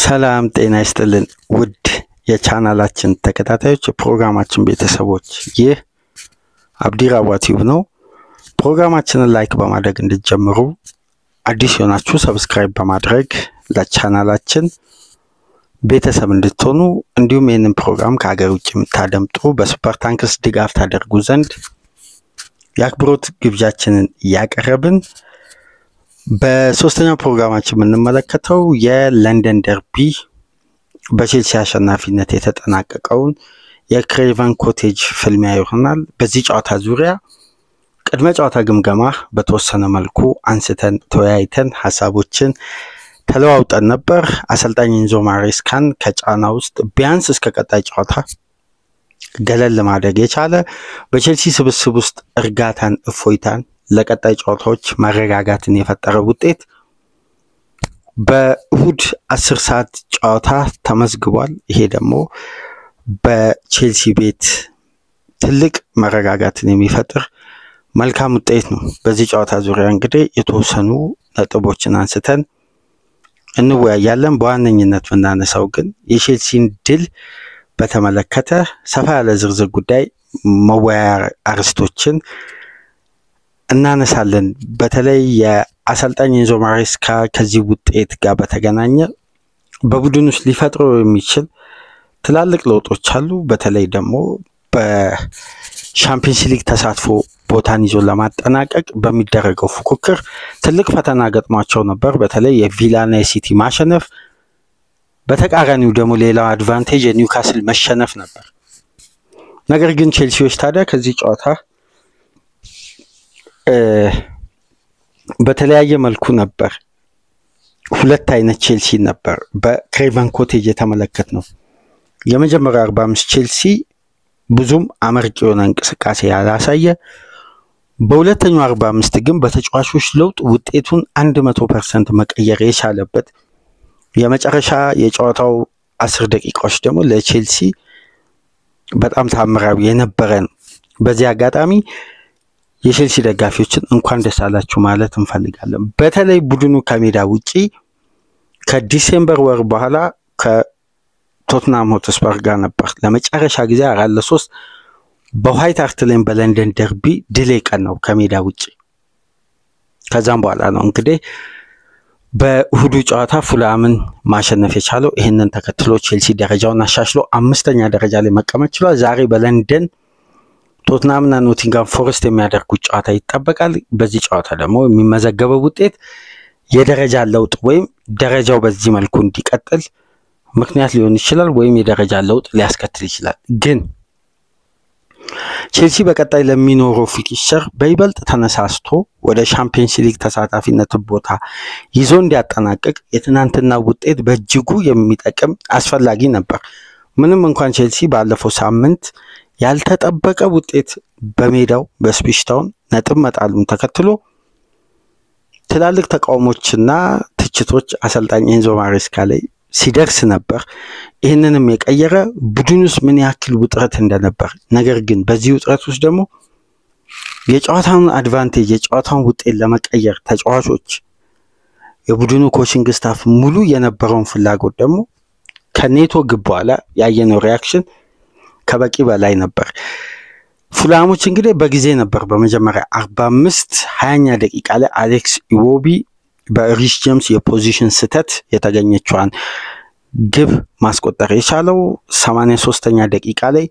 ሰላም ጤና ይስጥልን ውድ የቻናላችን ተከታታዮች ፕሮግራማችን ቤተሰቦች ይህ አብዲራዋ ቲዩብ ነው። ፕሮግራማችንን ላይክ በማድረግ እንድትጀምሩ አዲስ የሆናችሁ ሰብስክራይብ በማድረግ ለቻናላችን ቤተሰብ እንድትሆኑ እንዲሁም ይህንን ፕሮግራም ከሀገር ውጭ የምታደምጡ በሱፐር ታንክስ ድጋፍ ታደርጉ ዘንድ የአክብሮት ግብዣችንን ያቀረብን በሶስተኛው ፕሮግራማችን የምንመለከተው የለንደን ደርቢ በቼልሲ አሸናፊነት የተጠናቀቀውን የክሬቨን ኮቴጅ ፍልሚያ ይሆናል። በዚህ ጨዋታ ዙሪያ ቅድመ ጨዋታ ግምገማ በተወሰነ መልኩ አንስተን ተወያይተን ሐሳቦችን ተለዋውጠን ነበር። አሰልጣኝ ኢንዞ ማሬስካን ከጫና ውስጥ ቢያንስ እስከ ቀጣይ ጨዋታ ገለል ማድረግ የቻለ በቼልሲ ስብስብ ውስጥ እርጋታን እፎይታን ለቀጣይ ጨዋታዎች ማረጋጋትን የፈጠረ ውጤት በእሁድ 10 ሰዓት ጨዋታ ተመዝግቧል። ይሄ ደግሞ በቼልሲ ቤት ትልቅ መረጋጋትን የሚፈጥር መልካም ውጤት ነው። በዚህ ጨዋታ ዙሪያ እንግዲህ የተወሰኑ ነጥቦችን አንስተን እንወያያለን። በዋነኝነት የምናነሳው ግን የቼልሲን ድል በተመለከተ ሰፋ ያለ ዝርዝር ጉዳይ መወያያ አርዕስቶችን እናነሳለን። በተለይ የአሰልጣኝ ኢንዞ ማሬስካ ከዚህ ውጤት ጋር በተገናኘ በቡድን ውስጥ ሊፈጥሩ የሚችል ትላልቅ ለውጦች አሉ። በተለይ ደግሞ በሻምፒየንስ ሊግ ተሳትፎ ቦታን ይዞ ለማጠናቀቅ በሚደረገው ፉክክር ትልቅ ፈተና ገጥሟቸው ነበር። በተለይ የቪላና የሲቲ ማሸነፍ፣ በተቃራኒው ደግሞ ሌላው አድቫንቴጅ የኒውካስል መሸነፍ ነበር። ነገር ግን ቼልሲዎች ታዲያ ከዚህ ጨዋታ በተለያየ መልኩ ነበር ሁለት አይነት ቼልሲ ነበር በክሬቨን ኮቴጅ የተመለከትነው። የመጀመሪያው 45 ቼልሲ ብዙም አመርቂ የሆነ እንቅስቃሴ ያላሳየ፣ በሁለተኛው 45 ግን በተጫዋቾች ለውጥ ውጤቱን 100% መቀየር የቻለበት የመጨረሻ የጨዋታው 10 ደቂቃዎች ደግሞ ለቼልሲ በጣም ታምራዊ የነበረ ነው። በዚህ አጋጣሚ የቼልሲ ደጋፊዎችን እንኳን ደስ አላችሁ ማለት እንፈልጋለን። በተለይ ቡድኑ ከሜዳ ውጪ ከዲሴምበር ወር በኋላ ከቶትናም ሆትስፐር ጋር ነበር ለመጨረሻ ጊዜ 4-3 በዋይት ሃርት ሌን በለንደን ደርቢ ድል የቀናው ከሜዳ ውጪ። ከዛም በኋላ ነው እንግዲህ በእሁዱ ጨዋታ ፉልሃምን ማሸነፍ የቻለው። ይሄንን ተከትሎ ቼልሲ ደረጃውን አሻሽሎ 5ኛ ደረጃ ላይ መቀመጥ ችሏል። ዛሬ በለንደን ቶትናምና ኖቲንጋም ፎረስት የሚያደርጉት ጨዋታ ይጠበቃል። በዚህ ጨዋታ ደግሞ የሚመዘገበው ውጤት የደረጃ ለውጥ ወይም ደረጃው በዚህ መልኩ እንዲቀጥል ምክንያት ሊሆን ይችላል ወይም የደረጃ ለውጥ ሊያስከትል ይችላል። ግን ቼልሲ በቀጣይ ለሚኖረው ፊክስቸር በይበልጥ ተነሳስቶ ወደ ሻምፒየንስ ሊግ ተሳታፊነት ቦታ ይዞ እንዲያጠናቅቅ የትናንትና ውጤት በእጅጉ የሚጠቅም አስፈላጊ ነበር። ምንም እንኳን ቼልሲ ባለፈው ሳምንት ያልተጠበቀ ውጤት በሜዳው በስፒሽ ታውን ነጥብ መጣሉን ተከትሎ ትላልቅ ተቃውሞችና ትችቶች አሰልጣኝ ኢንዞ ማሬስካ ላይ ሲደርስ ነበር። ይህንንም የቀየረ ቡድን ውስጥ ምን ያክል ውጥረት እንደነበር፣ ነገር ግን በዚህ ውጥረት ውስጥ ደግሞ የጨዋታውን አድቫንቴጅ የጨዋታውን ውጤት ለመቀየር ተጫዋቾች፣ የቡድኑ ኮቺንግ ስታፍ ሙሉ የነበረውን ፍላጎት ደግሞ ከኔቶ ግብ በኋላ ያየነው ሪያክሽን ከበቂ በላይ ነበር። ፉልሃሞች እንግዲህ በጊዜ ነበር በመጀመሪያ 45-20ኛ ደቂቃ ላይ አሌክስ ኢዎቢ በሪስ ጄምስ የፖዚሽን ስተት የተገኘችዋን ግብ ማስቆጠር የቻለው። 83ኛ ደቂቃ ላይ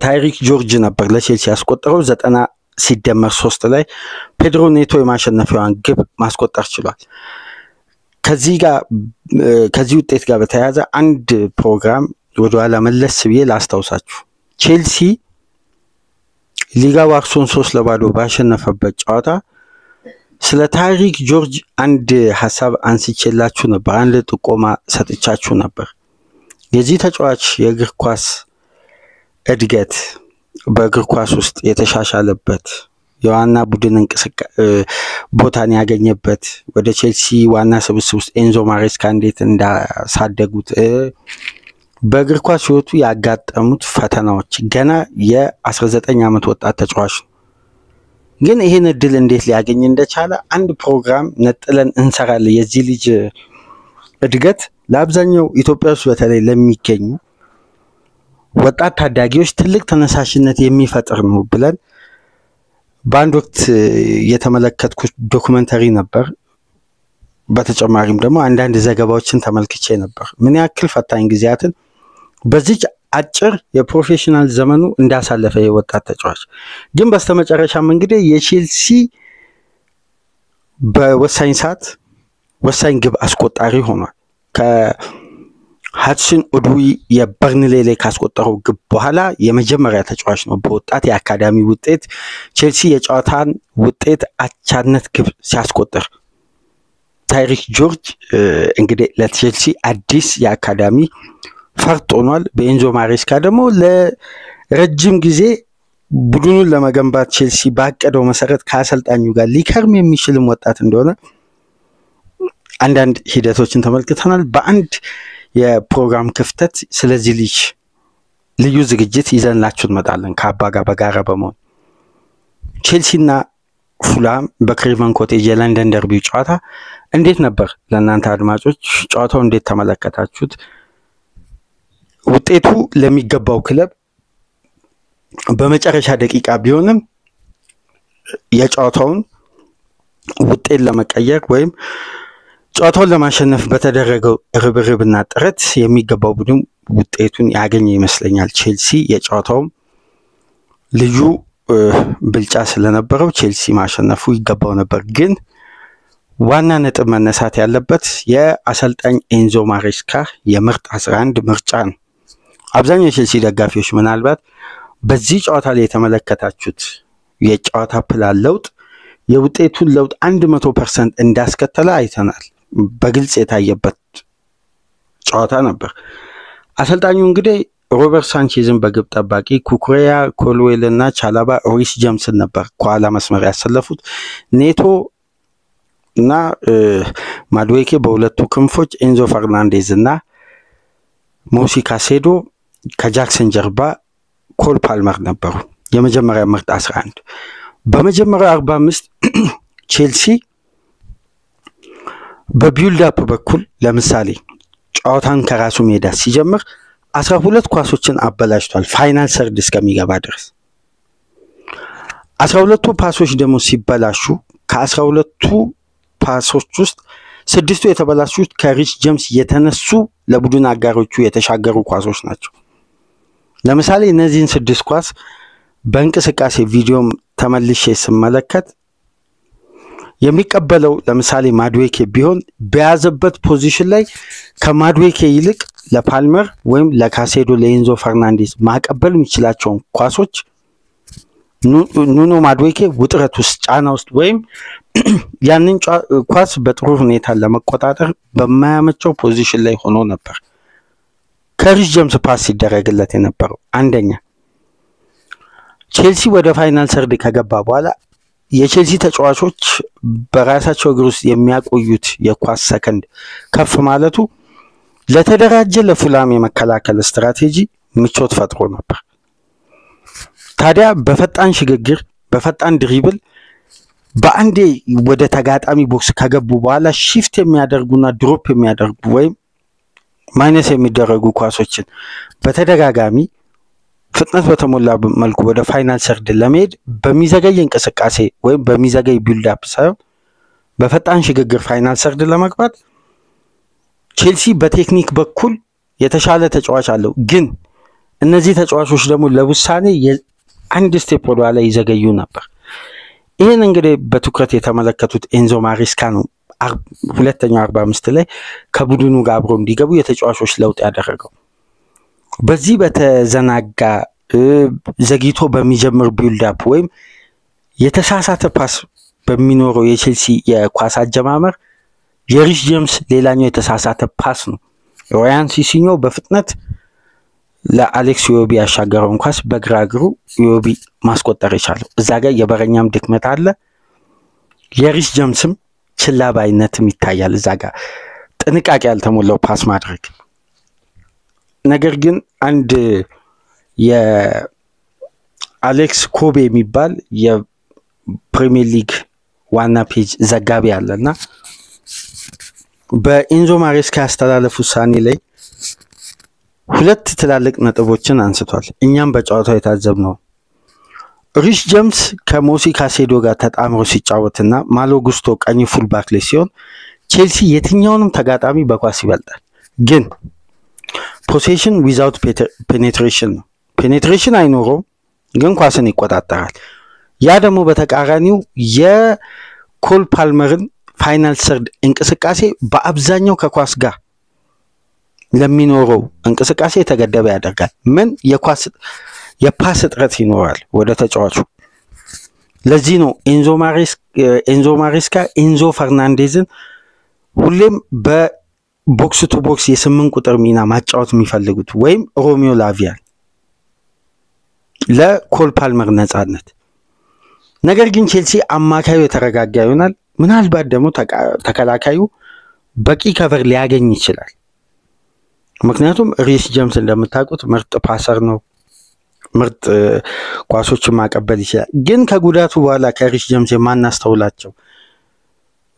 ታይሪክ ጆርጅ ነበር ለቼልሲ ያስቆጠረው። 90 ሲደመር 3 ላይ ፔድሮ ኔቶ የማሸነፊያዋን ግብ ማስቆጠር ችሏል። ከዚህ ውጤት ጋር በተያያዘ አንድ ፕሮግራም ወደ ኋላ መለስ ብዬ ላስታውሳችሁ። ቼልሲ ሊጋ ዋርሶን 3-0 ባሸነፈበት ጨዋታ ስለ ታሪክ ጆርጅ አንድ ሐሳብ አንስቼላችሁ ነበር፣ አንድ ጥቆማ ሰጥቻችሁ ነበር። የዚህ ተጫዋች የእግር ኳስ እድገት በእግር ኳስ ውስጥ የተሻሻለበት የዋና ቡድን ቦታን ያገኘበት ወደ ቼልሲ ዋና ስብስብ ውስጥ ኤንዞ ማሬስካ እንዴት እንዳሳደጉት በእግር ኳስ ህይወቱ ያጋጠሙት ፈተናዎች ገና የ19 ዓመት ወጣት ተጫዋች ነው። ግን ይሄን እድል እንዴት ሊያገኝ እንደቻለ አንድ ፕሮግራም ነጥለን እንሰራለን። የዚህ ልጅ እድገት ለአብዛኛው ኢትዮጵያ ውስጥ በተለይ ለሚገኙ ወጣት ታዳጊዎች ትልቅ ተነሳሽነት የሚፈጥር ነው ብለን በአንድ ወቅት የተመለከትኩት ዶክመንተሪ ነበር። በተጨማሪም ደግሞ አንዳንድ ዘገባዎችን ተመልክቼ ነበር። ምን ያክል ፈታኝ ጊዜያትን በዚህ አጭር የፕሮፌሽናል ዘመኑ እንዳሳለፈ የወጣት ተጫዋች ግን በስተመጨረሻም እንግዲህ የቼልሲ በወሳኝ ሰዓት ወሳኝ ግብ አስቆጣሪ ሆኗል። ከሃድሰን ኦዶይ የበርንሌ ላይ ካስቆጠረው ግብ በኋላ የመጀመሪያ ተጫዋች ነው በወጣት የአካዳሚ ውጤት ቼልሲ የጨዋታን ውጤት አቻነት ግብ ሲያስቆጥር። ታይሪክ ጆርጅ እንግዲህ ለቼልሲ አዲስ የአካዳሚ ፈርጥ ሆኗል። በኤንዞ ማሬስካ ደግሞ ለረጅም ጊዜ ቡድኑን ለመገንባት ቼልሲ ባቀደው መሰረት ከአሰልጣኙ ጋር ሊከርም የሚችልም ወጣት እንደሆነ አንዳንድ ሂደቶችን ተመልክተናል። በአንድ የፕሮግራም ክፍተት ስለዚህ ልጅ ልዩ ዝግጅት ይዘንላችሁ እንመጣለን ከአባ ጋር በጋራ በመሆን። ቼልሲና ፉላም በክሬቨን ኮቴጅ የለንደን ደርቢ ጨዋታ እንዴት ነበር ለእናንተ አድማጮች? ጨዋታው እንዴት ተመለከታችሁት? ውጤቱ ለሚገባው ክለብ በመጨረሻ ደቂቃ ቢሆንም የጨዋታውን ውጤት ለመቀየር ወይም ጨዋታውን ለማሸነፍ በተደረገው ርብርብና ጥረት የሚገባው ቡድን ውጤቱን ያገኘ ይመስለኛል። ቼልሲ የጨዋታው ልዩ ብልጫ ስለነበረው ቼልሲ ማሸነፉ ይገባው ነበር። ግን ዋና ነጥብ መነሳት ያለበት የአሰልጣኝ ኤንዞ ማሬስካ የምርጥ 11 ምርጫ ነው። አብዛኛው የቼልሲ ደጋፊዎች ምናልባት በዚህ ጨዋታ ላይ የተመለከታችሁት የጨዋታ ፕላን ለውጥ የውጤቱን ለውጥ 100% እንዳስከተለ አይተናል። በግልጽ የታየበት ጨዋታ ነበር። አሰልጣኙ እንግዲህ ሮበርት ሳንቼዝን በግብ ጠባቂ፣ ኩኩሬያ፣ ኮልዌል እና ቻላባ ሪስ ጀምስን ነበር ከኋላ መስመር ያሰለፉት። ኔቶ እና ማድዌኬ በሁለቱ ክንፎች፣ ኤንዞ ፈርናንዴዝ እና ሞሲ ካሴዶ ከጃክሰን ጀርባ ኮል ፓልመር ነበሩ የመጀመሪያ ምርጥ 11። በመጀመሪያው 45 ቼልሲ በቢልድ አፕ በኩል ለምሳሌ ጨዋታን ከራሱ ሜዳ ሲጀምር 12 ኳሶችን አበላሽቷል ፋይናል ሰርድ እስከሚገባ ድረስ። 12ቱ ፓሶች ደግሞ ሲበላሹ ከ12ቱ ፓሶች ውስጥ 6ቱ የተበላሹት ከሪስ ጀምስ የተነሱ ለቡድን አጋሮቹ የተሻገሩ ኳሶች ናቸው። ለምሳሌ እነዚህን 6 ኳስ በእንቅስቃሴ ቪዲዮም ተመልሼ ስመለከት የሚቀበለው ለምሳሌ ማድዌኬ ቢሆን በያዘበት ፖዚሽን ላይ ከማድዌኬ ይልቅ ለፓልመር ወይም ለካሴዶ ለኤንዞ ፈርናንዴዝ ማቀበል የሚችላቸውን ኳሶች ኑኖ ማድዌኬ ውጥረት ውስጥ ጫና ውስጥ ወይም ያንን ኳስ በጥሩ ሁኔታ ለመቆጣጠር በማያመቸው ፖዚሽን ላይ ሆኖ ነበር ከሪስ ጀምስ ፓስ ሲደረግለት የነበረው። አንደኛ ቼልሲ ወደ ፋይናል ሰርድ ከገባ በኋላ የቼልሲ ተጫዋቾች በራሳቸው እግር ውስጥ የሚያቆዩት የኳስ ሰከንድ ከፍ ማለቱ ለተደራጀ ለፉላም የመከላከል ስትራቴጂ ምቾት ፈጥሮ ነበር። ታዲያ በፈጣን ሽግግር በፈጣን ድሪብል በአንዴ ወደ ተጋጣሚ ቦክስ ከገቡ በኋላ ሺፍት የሚያደርጉና ድሮፕ የሚያደርጉ ወይም ማይነስ የሚደረጉ ኳሶችን በተደጋጋሚ ፍጥነት በተሞላ መልኩ ወደ ፋይናል ሰርድ ለመሄድ በሚዘገይ እንቅስቃሴ ወይም በሚዘገይ ቢልድ አፕ ሳይሆን በፈጣን ሽግግር ፋይናል ሰርድ ለመግባት ቼልሲ በቴክኒክ በኩል የተሻለ ተጫዋች አለው። ግን እነዚህ ተጫዋቾች ደግሞ ለውሳኔ አንድ ስቴፕ ወደ ኋላ ይዘገዩ ነበር። ይሄን እንግዲህ በትኩረት የተመለከቱት ኤንዞ ማሬስካ ነው ሁለተኛው 45 ላይ ከቡድኑ ጋር አብሮ እንዲገቡ የተጫዋቾች ለውጥ ያደረገው። በዚህ በተዘናጋ ዘግይቶ በሚጀምር ቢልድ አፕ ወይም የተሳሳተ ፓስ በሚኖረው የቼልሲ የኳስ አጀማመር የሪስ ጀምስ ሌላኛው የተሳሳተ ፓስ ነው። ሮያን ሲሲኞ በፍጥነት ለአሌክስ ዮቢ ያሻገረውን ኳስ በግራ እግሩ ዮቢ ማስቆጠር ይቻላል። እዛ ጋር የበረኛም ድክመት አለ። የሪስ ጀምስም ችላ ባይነትም ይታያል። እዛ ጋር ጥንቃቄ ያልተሞላው ፓስ ማድረግ። ነገር ግን አንድ የአሌክስ ኮቤ የሚባል የፕሪሚየር ሊግ ዋና ፔጅ ዘጋቢ አለና በኢንዞ ማሬስካ ያስተላለፉ ውሳኔ ላይ ሁለት ትላልቅ ነጥቦችን አንስቷል። እኛም በጨዋታው የታዘብነው ሪስ ጀምስ ከሞሲ ካሴዶ ጋር ተጣምሮ ሲጫወትና ማሎ ጉስቶ ቀኝ ፉልባክ ላይ ሲሆን ቼልሲ የትኛውንም ተጋጣሚ በኳስ ይበልጣል። ግን ፖሴሽን ዊዛውት ፔኔትሬሽን ነው። ፔኔትሬሽን አይኖረውም፣ ግን ኳስን ይቆጣጠራል። ያ ደግሞ በተቃራኒው የኮል ፓልመርን ፋይናል ሰርድ እንቅስቃሴ በአብዛኛው ከኳስ ጋር ለሚኖረው እንቅስቃሴ የተገደበ ያደርጋል። ምን የፓስ እጥረት ይኖራል ወደ ተጫዋቹ። ለዚህ ነው ኤንዞ ማሬስካ ኤንዞ ፈርናንዴዝን ሁሌም በቦክስ ቱ ቦክስ የ8 ቁጥር ሚና ማጫወት የሚፈልጉት ወይም ሮሚዮ ላቪያን ለኮል ፓልመር ነፃነት። ነገር ግን ቼልሲ አማካዩ የተረጋጋ ይሆናል። ምናልባት ደግሞ ተከላካዩ በቂ ከቨር ሊያገኝ ይችላል። ምክንያቱም ሪስ ጀምስ እንደምታውቁት ምርጥ ፓሰር ነው፣ ምርጥ ኳሶችን ማቀበል ይችላል። ግን ከጉዳቱ በኋላ ከሪስ ጀምስ የማናስተውላቸው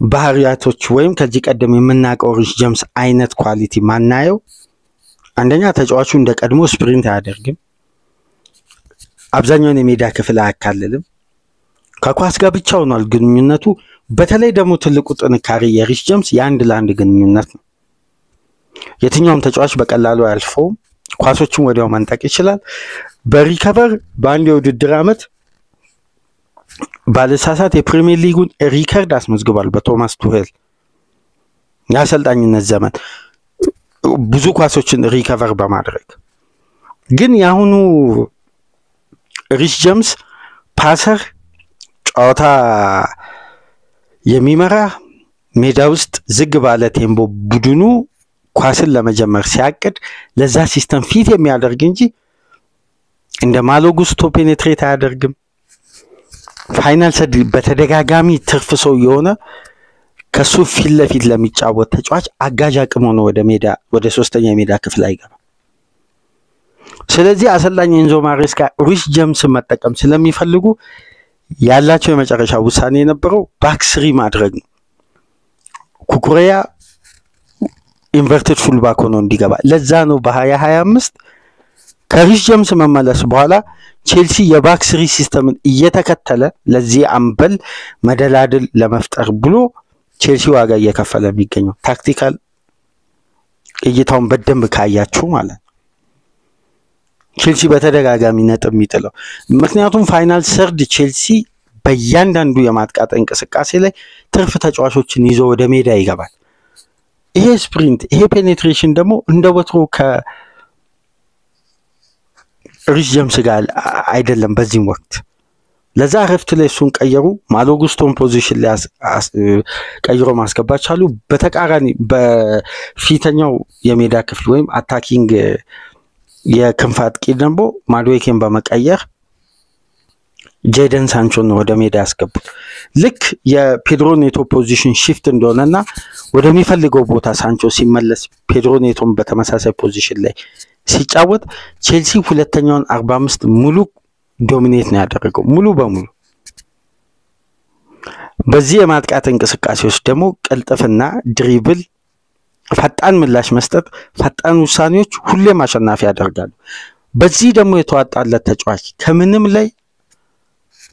ባህሪያቶች ወይም ከዚህ ቀደም የምናውቀው ሪስ ጀምስ አይነት ኳሊቲ ማናየው፣ አንደኛ ተጫዋቹ እንደ ቀድሞ ስፕሪንት አያደርግም፣ አብዛኛውን የሜዳ ክፍል አያካልልም፣ ከኳስ ጋር ብቻ ሆኗል ግንኙነቱ። በተለይ ደግሞ ትልቁ ጥንካሬ የሪስ ጀምስ የአንድ ለአንድ ግንኙነት ነው። የትኛውም ተጫዋች በቀላሉ አያልፈውም፣ ኳሶችን ወዲያው መንጠቅ ይችላል። በሪከቨር በአንድ የውድድር ዓመት ባለሳሳት የፕሪሚየር ሊጉን ሪከርድ አስመዝግቧል። በቶማስ ቱሄል የአሰልጣኝነት ዘመን ብዙ ኳሶችን ሪከቨር በማድረግ ግን የአሁኑ ሪስ ጀምስ ፓሰር ጨዋታ የሚመራ ሜዳ ውስጥ ዝግ ባለ ቴምፖ ቡድኑ ኳስን ለመጀመር ሲያቅድ ለዛ ሲስተም ፊት የሚያደርግ እንጂ እንደ ማሎ ጉስቶ ፔኔትሬት አያደርግም። ፋይናል ሰድ በተደጋጋሚ ትርፍ ሰው የሆነ ከሱ ፊት ለፊት ለሚጫወት ተጫዋች አጋዥ አቅም ሆኖ ወደ ሶስተኛ የሜዳ ክፍል አይገባ። ስለዚህ አሰልጣኝ ኤንዞ ማሬስካ ሪስ ጀምስ መጠቀም ስለሚፈልጉ ያላቸው የመጨረሻ ውሳኔ የነበረው ባክ3 ማድረግ ነው። ኩኩሬያ ኢንቨርትድ ፉልባክ ሆኖ እንዲገባ። ለዛ ነው በ2025 ከሪስ ጀምስ መመለስ በኋላ ቼልሲ የባክ3 ሲስተምን እየተከተለ ለዚህ አምበል መደላድል ለመፍጠር ብሎ ቼልሲ ዋጋ እየከፈለ የሚገኘው። ታክቲካል እይታውን በደንብ ካያችሁ ማለት ቼልሲ በተደጋጋሚ ነጥብ የሚጥለው ምክንያቱም ፋይናል ሰርድ ቼልሲ በእያንዳንዱ የማጥቃት እንቅስቃሴ ላይ ትርፍ ተጫዋቾችን ይዞ ወደ ሜዳ ይገባል። ይሄ ስፕሪንት ይሄ ፔኔትሬሽን ደግሞ እንደ ወትሮ ከሪስ ጀምስ ጋር አይደለም በዚህም ወቅት። ለዛ ረፍት ላይ እሱን ቀየሩ። ማሎ ጉስቶን ፖዚሽን ላይ ቀይሮ ማስገባት ቻሉ። በተቃራኒ በፊተኛው የሜዳ ክፍል ወይም አታኪንግ የክንፍ አጥቂ ደግሞ ማድዌኬን በመቀየር ጄደን ሳንቾን ወደ ሜዳ ያስገቡት። ልክ የፔድሮ ኔቶ ፖዚሽን ሺፍት እንደሆነና ወደሚፈልገው ቦታ ሳንቾ ሲመለስ ፔድሮ ኔቶን በተመሳሳይ ፖዚሽን ላይ ሲጫወት ቼልሲ ሁለተኛውን 45 ሙሉ ዶሚኔት ነው ያደረገው ሙሉ በሙሉ። በዚህ የማጥቃት እንቅስቃሴ ውስጥ ደግሞ ቅልጥፍና፣ ድሪብል፣ ፈጣን ምላሽ መስጠት፣ ፈጣን ውሳኔዎች ሁሌም አሸናፊ ያደርጋሉ። በዚህ ደግሞ የተዋጣለት ተጫዋች ከምንም ላይ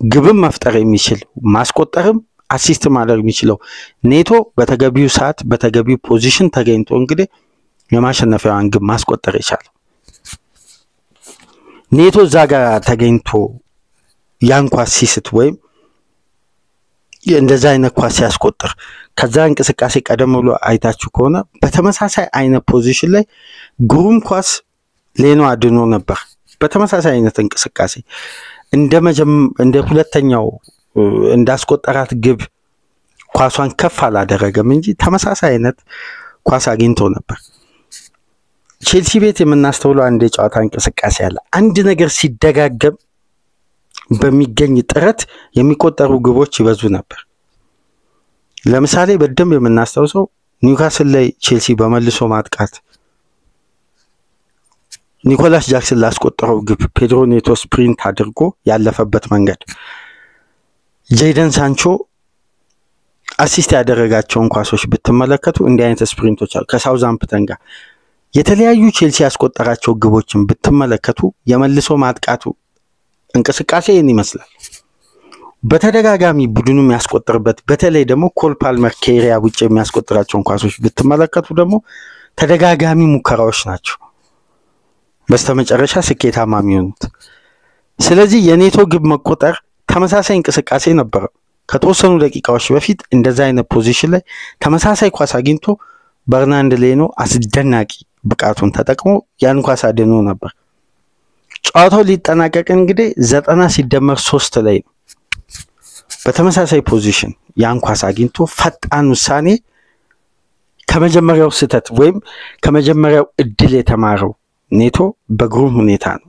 ግብም መፍጠር የሚችል ማስቆጠርም አሲስት ማድረግ የሚችለው ኔቶ በተገቢው ሰዓት በተገቢው ፖዚሽን ተገኝቶ እንግዲህ የማሸነፊያውን ግብ ማስቆጠር ይቻላል። ኔቶ እዛ ጋር ተገኝቶ ያን ኳስ ሲስት ወይም እንደዛ አይነት ኳስ ሲያስቆጥር ከዛ እንቅስቃሴ ቀደም ብሎ አይታችሁ ከሆነ በተመሳሳይ አይነት ፖዚሽን ላይ ግሩም ኳስ ሌኖ አድኖ ነበር። በተመሳሳይ አይነት እንቅስቃሴ እንደ ሁለተኛው እንዳስቆጠራት ግብ ኳሷን ከፍ አላደረገም እንጂ ተመሳሳይ አይነት ኳስ አግኝቶ ነበር። ቼልሲ ቤት የምናስተውለው አንድ የጨዋታ እንቅስቃሴ አለ። አንድ ነገር ሲደጋገም በሚገኝ ጥረት የሚቆጠሩ ግቦች ይበዙ ነበር። ለምሳሌ በደንብ የምናስተውለው ኒውካስል ላይ ቼልሲ በመልሶ ማጥቃት ኒኮላስ ጃክሰን ላስቆጠረው ግብ ፔድሮ ኔቶ ስፕሪንት አድርጎ ያለፈበት መንገድ፣ ጄደን ሳንቾ አሲስት ያደረጋቸውን ኳሶች ብትመለከቱ እንዲህ አይነት ስፕሪንቶች አሉ። ከሳውዛምፕተን ጋር የተለያዩ ቼልሲ ያስቆጠራቸው ግቦችን ብትመለከቱ የመልሶ ማጥቃቱ እንቅስቃሴ ይህን ይመስላል። በተደጋጋሚ ቡድኑ የሚያስቆጥርበት በተለይ ደግሞ ኮል ፓልመር ከኤሪያ ውጭ የሚያስቆጥራቸውን ኳሶች ብትመለከቱ ደግሞ ተደጋጋሚ ሙከራዎች ናቸው በስተመጨረሻ ስኬታማ የሚሆኑት። ስለዚህ የኔቶ ግብ መቆጠር ተመሳሳይ እንቅስቃሴ ነበረው። ከተወሰኑ ደቂቃዎች በፊት እንደዛ አይነት ፖዚሽን ላይ ተመሳሳይ ኳስ አግኝቶ በርናንድ ሌኖ አስደናቂ ብቃቱን ተጠቅሞ ያን ኳስ አድኖ ነበር። ጨዋታው ሊጠናቀቅ እንግዲህ 90 + 3 ላይ ነው። በተመሳሳይ ፖዚሽን ያን ኳስ አግኝቶ ፈጣን ውሳኔ ከመጀመሪያው ስህተት ወይም ከመጀመሪያው እድል የተማረው ኔቶ በግሩም ሁኔታ ነው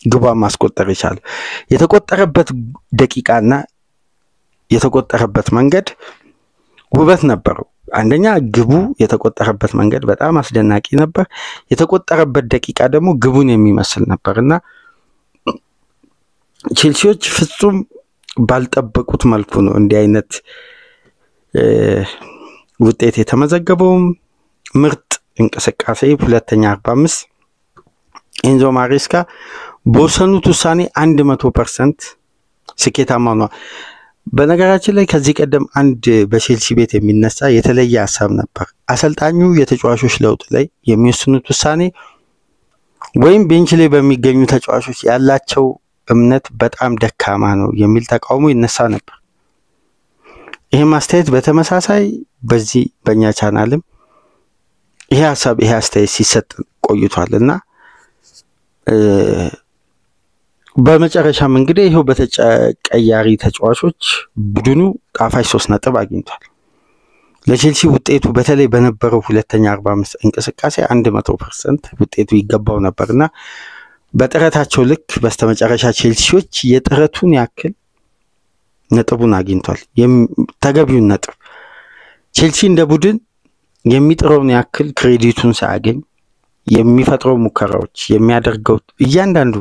ግቧን ማስቆጠር የቻለው። የተቆጠረበት ደቂቃና የተቆጠረበት መንገድ ውበት ነበረው። አንደኛ ግቡ የተቆጠረበት መንገድ በጣም አስደናቂ ነበር። የተቆጠረበት ደቂቃ ደግሞ ግቡን የሚመስል ነበርና ቼልሲዎች ፍጹም ባልጠበቁት መልኩ ነው እንዲህ አይነት ውጤት የተመዘገበው። ምርጥ እንቅስቃሴ ሁለተኛ 45 ኤንዞ ማሬስካ በወሰኑት ውሳኔ 100% ስኬታማ ነው። በነገራችን ላይ ከዚህ ቀደም አንድ በቼልሲ ቤት የሚነሳ የተለየ ሐሳብ ነበር። አሰልጣኙ የተጫዋቾች ለውጥ ላይ የሚወስኑት ውሳኔ ወይም ቤንች ላይ በሚገኙ ተጫዋቾች ያላቸው እምነት በጣም ደካማ ነው የሚል ተቃውሞ ይነሳ ነበር። ይሄም አስተያየት በተመሳሳይ በዚህ በእኛ ቻናልም ይሄ አስተያየት ሲሰጥ ቆይቷልና በመጨረሻም እንግዲህ ይሄው በተቀያሪ ተጫዋቾች ቡድኑ ጣፋጭ 3 ነጥብ አግኝቷል። ለቼልሲ ውጤቱ በተለይ በነበረው ሁለተኛ 45 እንቅስቃሴ 100% ውጤቱ ይገባው ነበርና በጥረታቸው ልክ በስተመጨረሻ ቼልሲዎች የጥረቱን ያክል ነጥቡን አግኝቷል። ተገቢውን ነጥብ ቼልሲ እንደ ቡድን የሚጥረውን ያክል ክሬዲቱን ሳያገኝ የሚፈጥረው ሙከራዎች የሚያደርገው እያንዳንዱ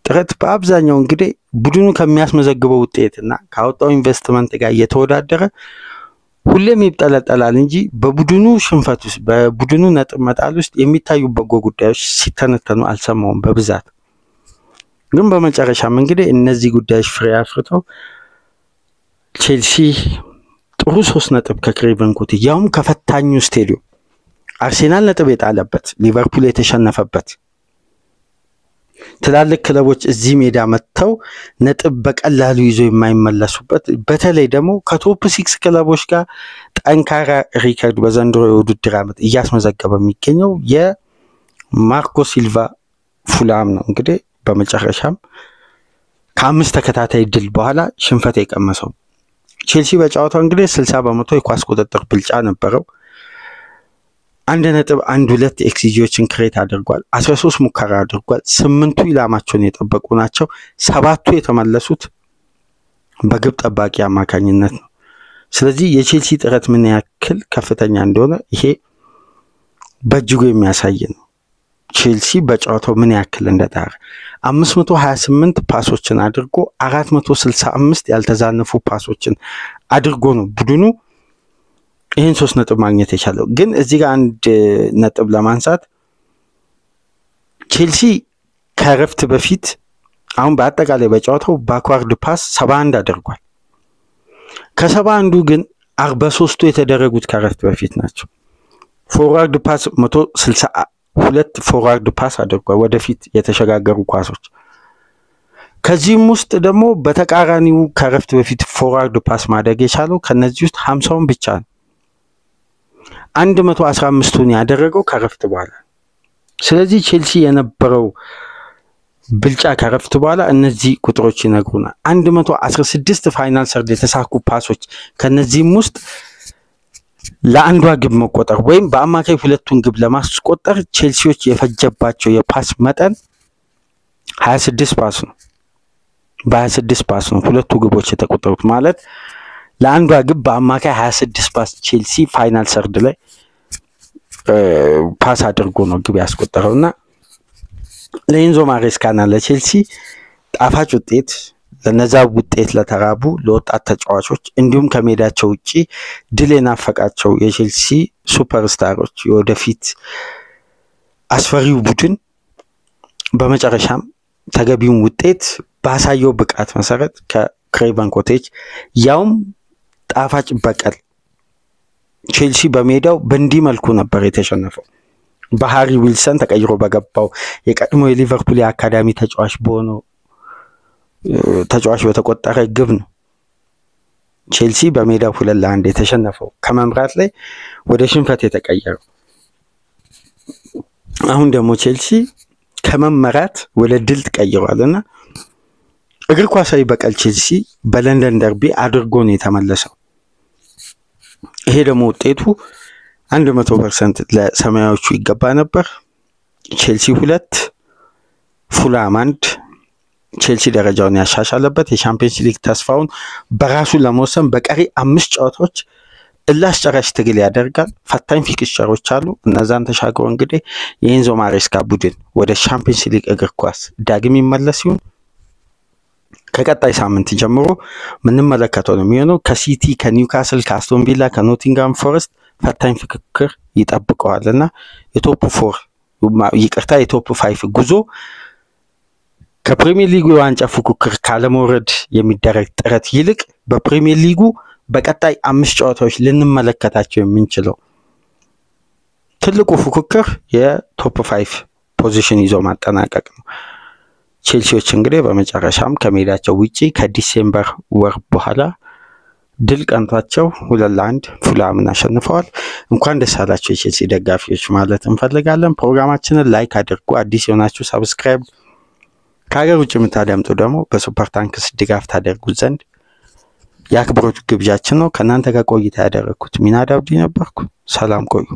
ጥረት በአብዛኛው እንግዲህ ቡድኑ ከሚያስመዘግበው ውጤትና ካወጣው ኢንቨስትመንት ጋር እየተወዳደረ ሁሌም ይጠለጠላል እንጂ በቡድኑ ሽንፈት ውስጥ በቡድኑ ነጥብ መጣል ውስጥ የሚታዩ በጎ ጉዳዮች ሲተነተኑ አልሰማውም በብዛት። ግን በመጨረሻም እንግዲህ እነዚህ ጉዳዮች ፍሬ አፍርተው ቼልሲ ጥሩ 3 ነጥብ ከክሬቨን ኮቴጅ ያውም ከፈታኙ ስቴዲየም አርሴናል ነጥብ የጣለበት ሊቨርፑል የተሸነፈበት ትላልቅ ክለቦች እዚህ ሜዳ መጥተው ነጥብ በቀላሉ ይዞ የማይመለሱበት በተለይ ደግሞ ከቶፕ 6 ክለቦች ጋር ጠንካራ ሪከርድ በዘንድሮ የውድድር ዓመት እያስመዘገበ የሚገኘው የማርኮ ሲልቫ ፉላም ነው። እንግዲህ በመጨረሻም ከ5 ተከታታይ ድል በኋላ ሽንፈት የቀመሰው ቼልሲ በጨዋታው እንግዲህ 60% የኳስ ቁጥጥር ብልጫ ነበረው። 1.12 ኤክስጂዎችን ክሬት አድርጓል። 13 ሙከራ አድርጓል። 8ቱ ኢላማቸውን የጠበቁ ናቸው። 7ቱ የተመለሱት በግብ ጠባቂ አማካኝነት ነው። ስለዚህ የቼልሲ ጥረት ምን ያክል ከፍተኛ እንደሆነ ይሄ በእጅጉ የሚያሳይ ነው። ቼልሲ በጨዋታው ምን ያክል እንደጣረ 528 ፓሶችን አድርጎ 465 ያልተዛነፉ ፓሶችን አድርጎ ነው ቡድኑ ይሄን 3 ነጥብ ማግኘት የቻለው። ግን እዚህ ጋር አንድ ነጥብ ለማንሳት ቼልሲ ከረፍት በፊት አሁን በአጠቃላይ በጨዋታው ባክዋርድ ፓስ 71 አድርጓል። ከ71ዱ ግን 43ቱ የተደረጉት ከረፍት በፊት ናቸው። ፎርዋርድ ፓስ 162 ፎርዋርድ ፓስ አድርጓል፣ ወደፊት የተሸጋገሩ ኳሶች። ከዚህም ውስጥ ደግሞ በተቃራኒው ከረፍት በፊት ፎርዋርድ ፓስ ማድረግ የቻለው ከነዚህ ውስጥ 50ውን ብቻ ነው። 115ቱን ያደረገው ከረፍት በኋላ። ስለዚህ ቼልሲ የነበረው ብልጫ ከረፍት በኋላ እነዚህ ቁጥሮች ይነግሩናል። 116 ፋይናል ሰርድ የተሳኩ ፓሶች ከነዚህም ውስጥ ለአንዷ ግብ መቆጠር ወይም በአማካይ ሁለቱን ግብ ለማስቆጠር ቼልሲዎች የፈጀባቸው የፓስ መጠን 26 ፓስ ነው። በ26 ፓስ ነው ሁለቱ ግቦች የተቆጠሩት ማለት ለአንዷ ግብ በአማካይ 26 ፓስ ቼልሲ ፋይናል ሰርድ ላይ ፓስ አድርጎ ነው ግብ ያስቆጠረውና ለኤንዞ ማሬስካና ለቼልሲ ጣፋጭ ውጤት ለነዛ ውጤት ለተራቡ ለወጣት ተጫዋቾች እንዲሁም ከሜዳቸው ውጪ ድል የናፈቃቸው የቼልሲ ሱፐርስታሮች የወደፊት አስፈሪው ቡድን በመጨረሻም ተገቢውን ውጤት ባሳየው ብቃት መሰረት ከክሬቨን ኮቴጅ ያውም ጣፋጭ በቀል ቼልሲ በሜዳው በእንዲህ መልኩ ነበር የተሸነፈው። በሃሪ ዊልሰን ተቀይሮ በገባው የቀድሞ የሊቨርፑል የአካዳሚ ተጫዋች በሆነው ተጫዋች በተቆጠረ ግብ ነው ቼልሲ በሜዳው 2-1 የተሸነፈው ከመምራት ላይ ወደ ሽንፈት የተቀየረው። አሁን ደግሞ ቼልሲ ከመመራት ወደ ድል ተቀይሯልና እግር ኳሳዊ በቀል ቼልሲ በለንደን ደርቢ አድርጎ ነው የተመለሰው። ይሄ ደግሞ ውጤቱ 100% ለሰማያዊዎቹ ይገባ ነበር። ቼልሲ 2 ፉላም 1 ቼልሲ ደረጃውን ያሻሻለበት የቻምፒየንስ ሊግ ተስፋውን በራሱ ለመወሰን በቀሪ 5 ጨዋታዎች እላስጨራሽ ትግል ያደርጋል። ፈታኝ ፊክስቸሮች አሉ። እነዛን ተሻግሮ እንግዲህ የኤንዞ ማሬስካ ቡድን ወደ ቻምፒየንስ ሊግ እግር ኳስ ዳግም ይመለስ ይሁን ከቀጣይ ሳምንት ጀምሮ ምንም መለከተው ነው የሚሆነው። ከሲቲ፣ ከኒውካስል፣ ከአስቶን ቪላ፣ ከኖቲንጋም ፎረስት ፈታኝ ፍክክር ይጠብቀዋልና የቶፕ 5 ጉዞ ከፕሪሚየር ሊጉ ዋንጫ ፉክክር ካለመውረድ የሚደረግ ጥረት ይልቅ በፕሪሚየር ሊጉ በቀጣይ 5 ጨዋታዎች ልንመለከታቸው የምንችለው ትልቁ ፉክክር የቶፕ 5 ፖዚሽን ይዞ ማጠናቀቅ ነው። ቼልሲዎች እንግዲህ በመጨረሻም ከሜዳቸው ውጪ ከዲሴምበር ወር በኋላ ድል ቀንቷቸው 2-1 ፉላምን አሸንፈዋል። እንኳን ደስ አላችሁ የቼልሲ ደጋፊዎች ማለት እንፈልጋለን። ፕሮግራማችንን ላይክ አድርጉ። አዲስ የሆናችሁ ሰብስክራይብ፣ ከሀገር ውጭ የምታደምጡ ደግሞ በሱፐር ታንክስ ድጋፍ ታደርጉት ዘንድ የአክብሮት ግብዣችን ነው። ከእናንተ ጋር ቆይታ ያደረኩት ሚናድ አብዲ ነበርኩ። ሰላም ቆዩ።